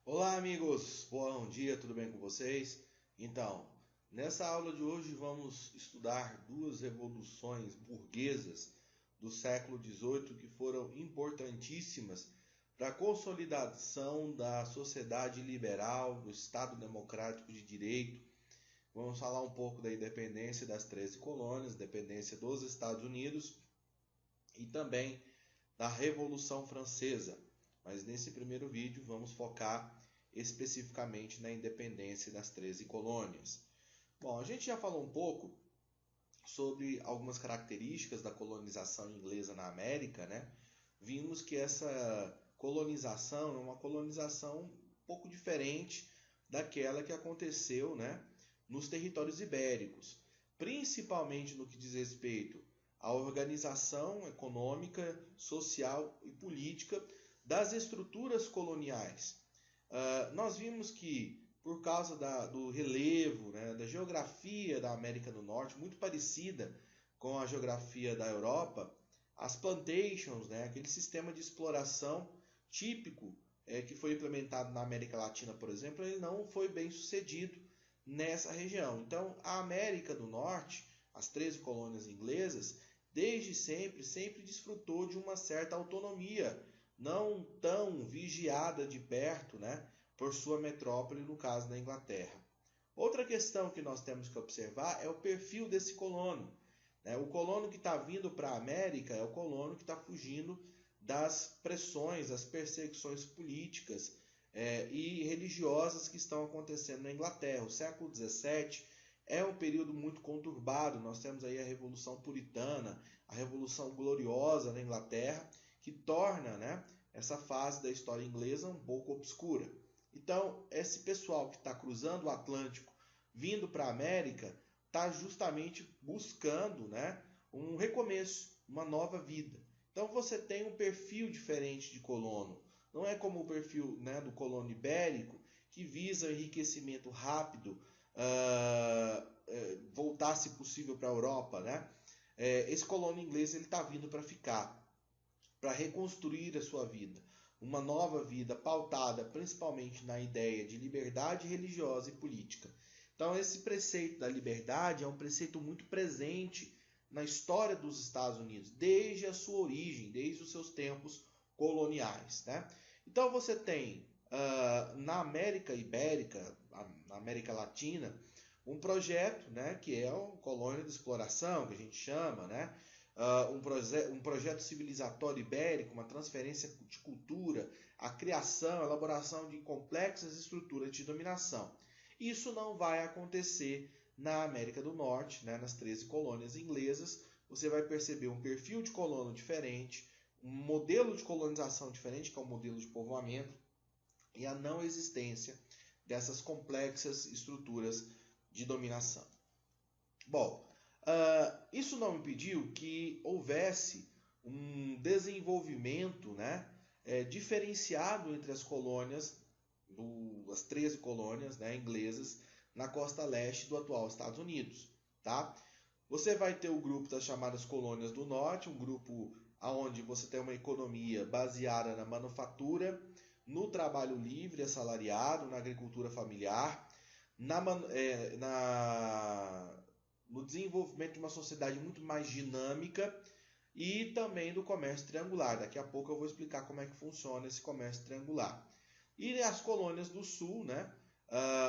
Olá, amigos! Bom dia, tudo bem com vocês? Então, nessa aula de hoje vamos estudar duas revoluções burguesas do século XVIII que foram importantíssimas para a consolidação da sociedade liberal, do Estado democrático de direito. Vamos falar um pouco da independência das 13 colônias, independência dos Estados Unidos e também da Revolução Francesa. Mas nesse primeiro vídeo vamos focar especificamente na independência das 13 colônias. Bom, a gente já falou um pouco sobre algumas características da colonização inglesa na América, né? Vimos que essa colonização é uma colonização um pouco diferente daquela que aconteceu, né, nos territórios ibéricos, principalmente no que diz respeito à organização econômica, social e política das estruturas coloniais. Nós vimos que, por causa do relevo, né, da geografia da América do Norte, muito parecida com a geografia da Europa, as plantations, né, aquele sistema de exploração típico que foi implementado na América Latina, por exemplo, ele não foi bem sucedido nessa região. Então, a América do Norte, as 13 colônias inglesas, desde sempre desfrutou de uma certa autonomia, não tão vigiada de perto, né, por sua metrópole, no caso da Inglaterra. Outra questão que nós temos que observar é o perfil desse colono. O colono que está vindo para a América é o colono que está fugindo das pressões, das perseguições políticas e religiosas que estão acontecendo na Inglaterra. O século XVII é um período muito conturbado. Nós temos aí a Revolução Puritana, a Revolução Gloriosa na Inglaterra, que torna, né, essa fase da história inglesa um pouco obscura. Então, esse pessoal que está cruzando o Atlântico, vindo para a América, está justamente buscando, né, um recomeço, uma nova vida. Então você tem um perfil diferente de colono. Não é como o perfil, né, do colono ibérico, que visa enriquecimento rápido, voltar, se possível, para a Europa. Né? Esse colono inglês está vindo para ficar, para reconstruir a sua vida. Uma nova vida pautada principalmente na ideia de liberdade religiosa e política. Então esse preceito da liberdade é um preceito muito presente na história dos Estados Unidos, desde a sua origem, desde os seus tempos coloniais. Né? Então você tem na América Ibérica, na América Latina, um projeto, né, que é uma colônia de exploração, que a gente chama, né? Um projeto civilizatório ibérico, uma transferência de cultura, a criação, a elaboração de complexas estruturas de dominação. Isso não vai acontecer na América do Norte, né, nas 13 colônias inglesas. Você vai perceber um perfil de colono diferente, um modelo de colonização diferente, que é o modelo de povoamento, e a não existência dessas complexas estruturas de dominação. Bom, isso não impediu que houvesse um desenvolvimento, né, diferenciado entre as colônias, as 13 colônias, né, inglesas, na costa leste do atual Estados Unidos. Tá? Você vai ter o grupo das chamadas colônias do norte, um grupo onde você tem uma economia baseada na manufatura, no trabalho livre assalariado, na agricultura familiar, no desenvolvimento de uma sociedade muito mais dinâmica e também do comércio triangular. Daqui a pouco eu vou explicar como é que funciona esse comércio triangular. E as colônias do sul, né?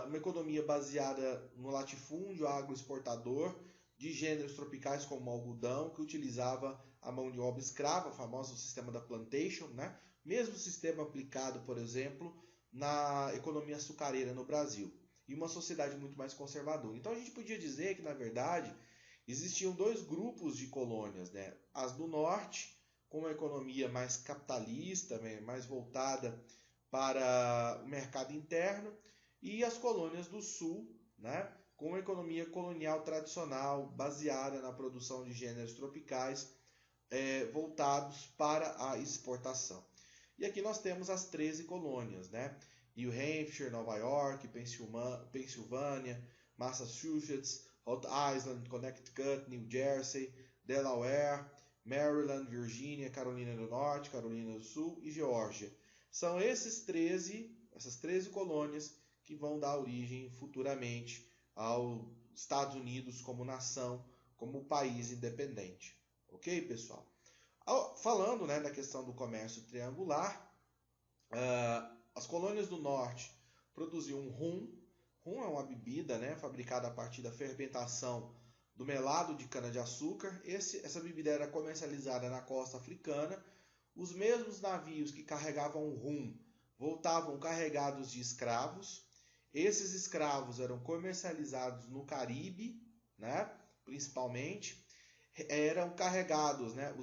Uma economia baseada no latifúndio agroexportador de gêneros tropicais como o algodão, que utilizava a mão de obra escrava, o famoso sistema da plantation, né? Mesmo sistema aplicado, por exemplo, na economia açucareira no Brasil. E uma sociedade muito mais conservadora. Então a gente podia dizer que, na verdade, existiam dois grupos de colônias, né? As do norte, com uma economia mais capitalista, mais voltada para o mercado interno, e as colônias do sul, né, com uma economia colonial tradicional, baseada na produção de gêneros tropicais, voltados para a exportação. E aqui nós temos as 13 colônias, né? New Hampshire, Nova York, Pensilvânia, Massachusetts, Rhode Island, Connecticut, New Jersey, Delaware, Maryland, Virgínia, Carolina do Norte, Carolina do Sul e Geórgia. São esses 13 essas 13 colônias que vão dar origem futuramente aos Estados Unidos como nação, como país independente. Ok, pessoal? Falando, né, da questão do comércio triangular, as colônias do norte produziam rum. Rum é uma bebida, né, fabricada a partir da fermentação do melado de cana-de-açúcar. Essa bebida era comercializada na costa africana. Os mesmos navios que carregavam rum voltavam carregados de escravos. Esses escravos eram comercializados no Caribe, né, principalmente. Eram carregados, né,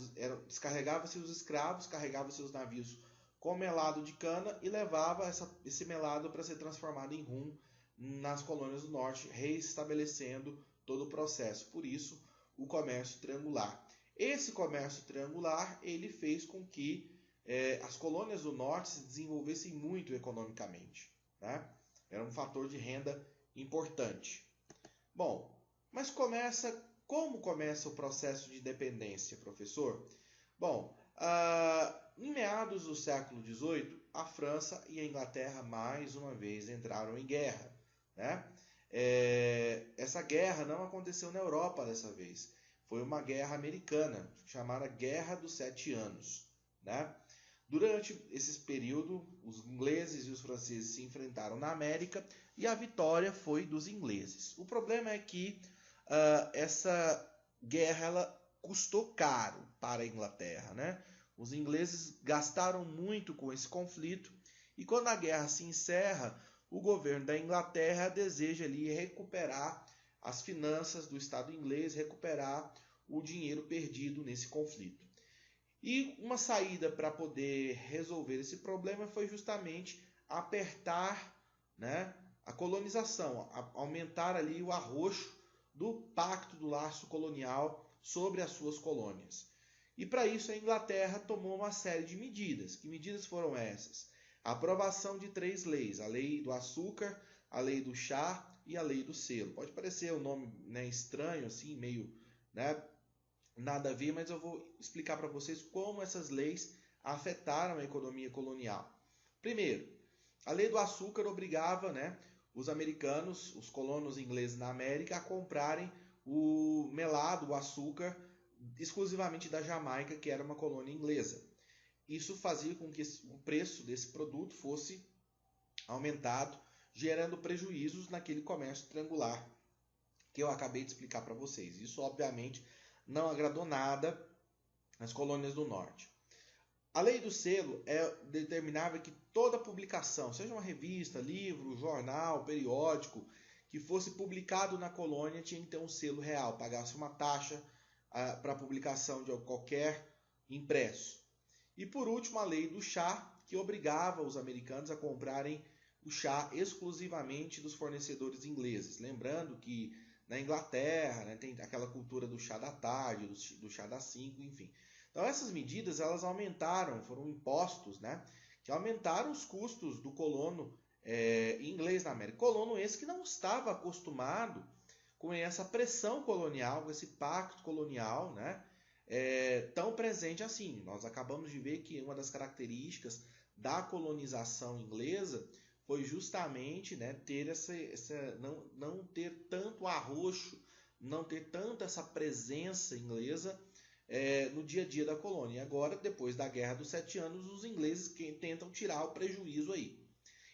descarregava-se os escravos, carregavam-se os navios com melado de cana e levava esse melado para ser transformado em rum nas colônias do norte, reestabelecendo todo o processo. Por isso, o comércio triangular. Esse comércio triangular ele fez com que as colônias do norte se desenvolvessem muito economicamente, né? Era um fator de renda importante. Bom, mas como começa o processo de independência, professor? Bom, em meados do século XVIII, a França e a Inglaterra mais uma vez entraram em guerra, né? Essa guerra não aconteceu na Europa dessa vez. Foi uma guerra americana, chamada Guerra dos 7 Anos, né? Durante esse período, os ingleses e os franceses se enfrentaram na América e a vitória foi dos ingleses. O problema é que essa guerra ela custou caro para a Inglaterra, né? Os ingleses gastaram muito com esse conflito e quando a guerra se encerra, o governo da Inglaterra deseja ali recuperar as finanças do Estado inglês, recuperar o dinheiro perdido nesse conflito. E uma saída para poder resolver esse problema foi justamente apertar, né, a colonização, aumentar ali o arroxo do pacto do laço colonial sobre as suas colônias. E para isso a Inglaterra tomou uma série de medidas. Que medidas foram essas? A aprovação de 3 leis, a lei do açúcar, a lei do chá e a lei do selo. Pode parecer um nome, né, estranho, assim, meio, né, nada a ver, mas eu vou explicar para vocês como essas leis afetaram a economia colonial. Primeiro, a lei do açúcar obrigava, né, os americanos, os colonos ingleses na América, a comprarem o melado, o açúcar, exclusivamente da Jamaica, que era uma colônia inglesa. Isso fazia com que o preço desse produto fosse aumentado, gerando prejuízos naquele comércio triangular que eu acabei de explicar para vocês. Isso, obviamente, não agradou nada às colônias do norte. A lei do selo determinava que toda publicação, seja uma revista, livro, jornal, periódico, que fosse publicado na colônia tinha que ter um selo real, pagasse uma taxa para a publicação de qualquer impresso. E por último, a lei do chá, que obrigava os americanos a comprarem o chá exclusivamente dos fornecedores ingleses. Lembrando que na Inglaterra, né, tem aquela cultura do chá da tarde, do chá das 5, enfim. Então essas medidas elas aumentaram, foram impostos, né, que aumentaram os custos do colono inglês na América. Colono esse que não estava acostumado com essa pressão colonial, com esse pacto colonial, né, tão presente assim. Nós acabamos de ver que uma das características da colonização inglesa foi justamente, né, ter não ter tanto arroxo, não ter tanta essa presença inglesa no dia a dia da colônia. E agora, depois da Guerra dos 7 Anos, os ingleses tentam tirar o prejuízo aí.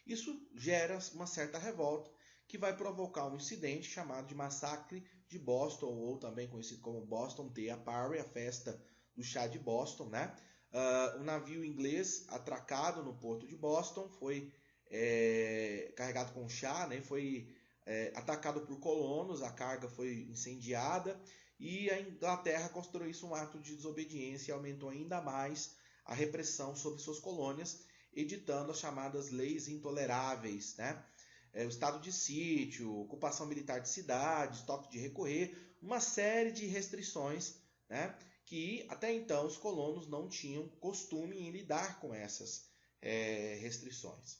Isso gera uma certa revolta, que vai provocar um incidente chamado de Massacre de Boston, ou também conhecido como Boston Tea Party, a festa do chá de Boston, né? Um navio inglês atracado no porto de Boston foi carregado com chá, né? Foi atacado por colonos, a carga foi incendiada e a Inglaterra considerou isso um ato de desobediência e aumentou ainda mais a repressão sobre suas colônias, editando as chamadas leis intoleráveis, né? O estado de sítio, ocupação militar de cidades, toque de recolher, uma série de restrições, né, que até então os colonos não tinham costume em lidar com essas restrições.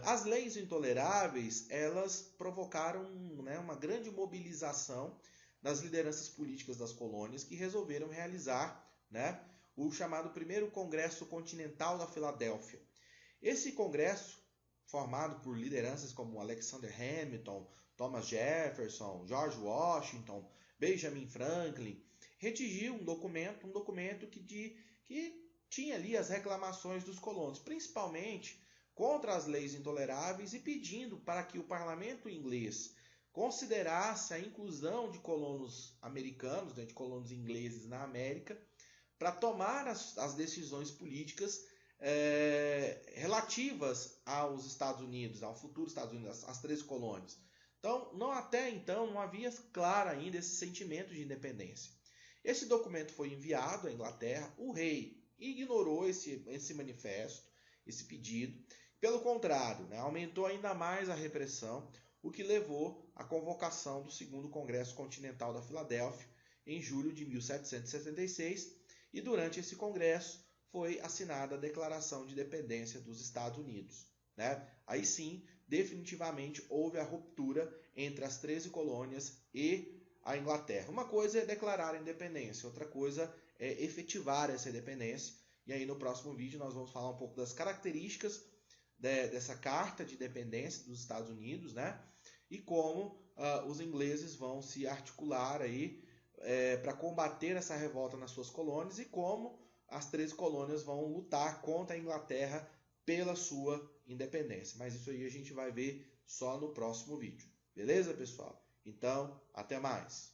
As leis intoleráveis elas provocaram, né, uma grande mobilização das lideranças políticas das colônias que resolveram realizar, né, o chamado Primeiro Congresso Continental da Filadélfia. Esse congresso, formado por lideranças como Alexander Hamilton, Thomas Jefferson, George Washington, Benjamin Franklin, redigiu um documento que tinha ali as reclamações dos colonos, principalmente contra as leis intoleráveis e pedindo para que o parlamento inglês considerasse a inclusão de colonos americanos, de colonos ingleses na América, para tomar as decisões políticas relativas aos Estados Unidos, ao futuro Estados Unidos, às 13 colônias. Então, até então, não havia claro ainda esse sentimento de independência. Esse documento foi enviado à Inglaterra, o rei ignorou esse manifesto, esse pedido. Pelo contrário, aumentou ainda mais a repressão, o que levou à convocação do Segundo Congresso Continental da Filadélfia, em julho de 1776, e durante esse congresso foi assinada a Declaração de Independência dos Estados Unidos. Aí sim, definitivamente houve a ruptura entre as 13 colônias e a Inglaterra. Uma coisa é declarar a independência, outra coisa é efetivar essa independência. E aí no próximo vídeo nós vamos falar um pouco das características dessa Carta de Independência dos Estados Unidos, e como os ingleses vão se articular aí para combater essa revolta nas suas colônias e como as 13 colônias vão lutar contra a Inglaterra pela sua independência. Mas isso aí a gente vai ver só no próximo vídeo. Beleza, pessoal? Então, até mais!